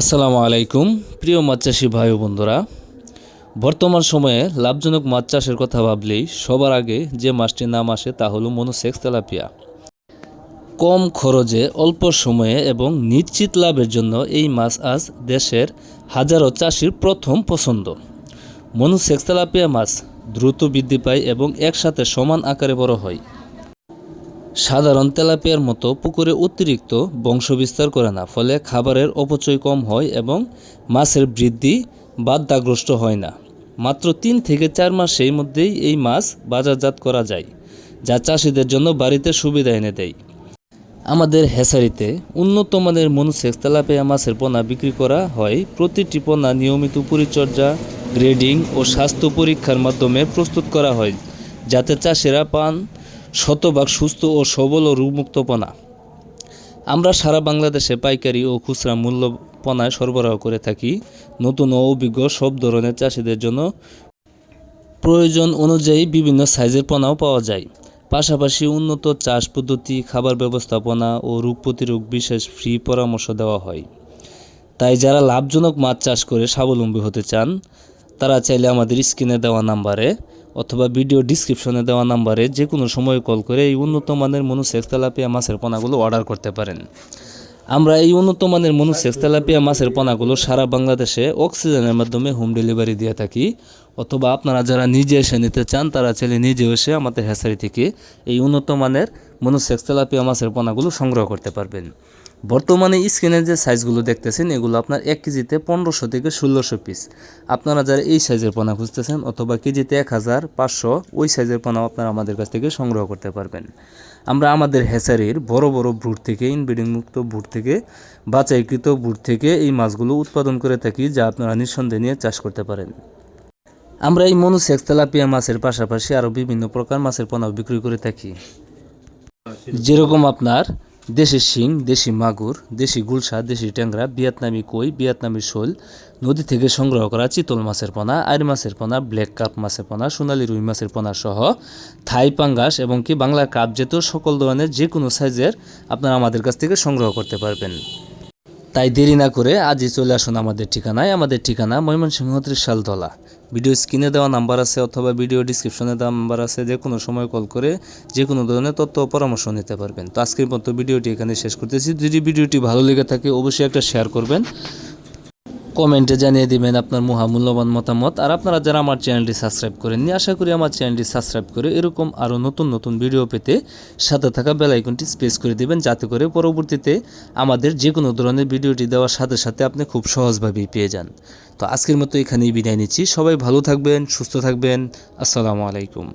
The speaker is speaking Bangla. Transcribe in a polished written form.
আসসালামু আলাইকুম প্রিয় মাছ চাষি ভাই ও বন্ধুরা। বর্তমান সময়ে লাভজনক মাছ চাষের কথা ভাবলেই সবার আগে যে মাছটির নাম আসে তা হলো মনোসেক্স তেলাপিয়া। কম খরচে অল্প সময়ে এবং নিশ্চিত লাভের জন্য এই মাছ আজ দেশের হাজারো চাষির প্রথম পছন্দ। মনোসেক্স তেলাপিয়া মাছ দ্রুত বৃদ্ধি পায় এবং একসাথে সমান আকারে বড় হয়। সাধারণ তেলাপিয়ার মতো পুকুরে অতিরিক্ত বংশবিস্তার করে না, ফলে খাবারের অপচয় কম হয় এবং মাছের বৃদ্ধি বাধাগ্রস্ত হয় না। মাত্র 3 থেকে 4 মাসের মধ্যেই এই মাছ বাজারজাত করা যায়, যা চাষিদের জন্য বাড়িতে সুবিধা এনে দেয়। আমাদের হ্যাচারিতে উন্নত মানের মনোসেক্স তেলাপিয়া মাছের পোনা বিক্রি করা হয়। প্রতিটি পোনা নিয়মিত পরিচর্যা, গ্রেডিং ও স্বাস্থ্য পরীক্ষার মাধ্যমে প্রস্তুত করা হয়, যাতে চাষিরা পান শতভাগ সুস্থ ও সবল ও রোগমুক্ত পোনা। আমরা সারা বাংলাদেশে পাইকারি ও খুচরা মূল্য পোনায় সরবরাহ করে থাকি। নতুন ও অভিজ্ঞ সব ধরনের চাষিদের জন্য প্রয়োজন অনুযায়ী বিভিন্ন সাইজের পোনাও পাওয়া যায়। পাশাপাশি উন্নত চাষ পদ্ধতি, খাবার ব্যবস্থাপনা ও রোগ প্রতিরোধ বিশেষ ফ্রি পরামর্শ দেওয়া হয়। তাই যারা লাভজনক মাছ চাষ করে স্বাবলম্বী হতে চান, তারা চাইলে আমাদের স্ক্রিনে দেওয়া নাম্বারে অথবা ভিডিও ডিসক্রিপশনে দেওয়া নাম্বারে যে কোনো সময় কল করে এই উন্নত মানের মনোসেক্স তেলাপিয়া মাছের পোনাগুলো অর্ডার করতে পারেন। আমরা এই উন্নত মানের মনোসেক্স তেলাপিয়া মাছের পোনাগুলো সারা বাংলাদেশে অক্সিজেনের মাধ্যমে হোম ডেলিভারি দিয়ে থাকি। অথবা আপনারা যারা নিজে এসে নিতে চান, তারা চাইলে নিজে এসে আমাদের হ্যাচারি থেকে এই উন্নত মানের মনোসেক্স তেলাপিয়া মাছের পোনাগুলো সংগ্রহ করতে পারবেন। বর্তমানে স্ক্রিনে যে সাইজগুলো দেখতেছেন, এগুলো আপনার 1 কেজিতে 1500 থেকে 1600 পিস। আপনারা যারা এই সাইজের পোনা খুঁজতেছেন অথবা কেজিতে 1500 ওই সাইজের পোনাও আপনারা আমাদের কাছ থেকে সংগ্রহ করতে পারবেন। আমরা আমাদের হ্যাচারির বড় বড় ব্রুড থেকে, ইনব্রিডিং মুক্ত ব্রুড থেকে, বাছাইকৃত ব্রুড থেকে এই মাছগুলো উৎপাদন করে থাকি, যা আপনারা নিঃসন্দেহে নিয়ে চাষ করতে পারেন। আমরা এই মনোসেক্স তেলাপিয়া মাছের পাশাপাশি আরও বিভিন্ন প্রকার মাছের পোনাও বিক্রি করে থাকি, যেরকম আপনার দেশি শিং, দেশি মাগুর, দেশি গুলশা, দেশি ট্যাংরা, ভিয়েতনামি কই, ভিয়েতনামি শোল, নদী থেকে সংগ্রহ করা চিতল মাছের পোনা, আইর মাছের পোনা, ব্ল্যাক কাপ মাছের পোনা, সোনালী রুই মাছের পোনা সহ থাই পাঙ্গাস এবং কি বাংলার কাপ জাতীয় সকল ধরনের যে কোনো সাইজের আপনারা আমাদের কাছ থেকে সংগ্রহ করতে পারবেন। তাই দেরি না করে আজই চলে আসুন আমাদের ঠিকানায়। আমাদের ঠিকানা ময়মনসিংহ ত্রিশালতলা। ভিডিও স্ক্রিনে দেওয়া নাম্বার আছে অথবা ভিডিও ডিসক্রিপশনে দেওয়া নাম্বার আছে, যে কোনো সময় কল করে যে কোনো ধরনের তথ্য ও পরামর্শ নিতে পারবেন। তো আজকের মতো ভিডিওটি এখানে শেষ করতেছি। যদি ভিডিওটি ভালো লেগে থাকে অবশ্যই একটা শেয়ার করবেন, কমেন্টে জানিয়ে দিবেন আপনার মূল্যবান মতামত। আর আপনারা যারা আমার চ্যানেলটি সাবস্ক্রাইব করেননি, আশা করি আমার চ্যানেলটি সাবস্ক্রাইব করে এরকম আরও নতুন নতুন ভিডিও পেতে সাথে থাকা বেল আইকনটি প্রেস করে দিবেন, যাতে করে পরবর্তীতে আমাদের যে কোনো ধরনের ভিডিওটি দেওয়ার সাথে সাথে আপনি খুব সহজভাবেই পেয়ে যান। তো আজকের মতো এখানেই বিদায় নিচ্ছি। সবাই ভালো থাকবেন, সুস্থ থাকবেন। আসসালামু আলাইকুম।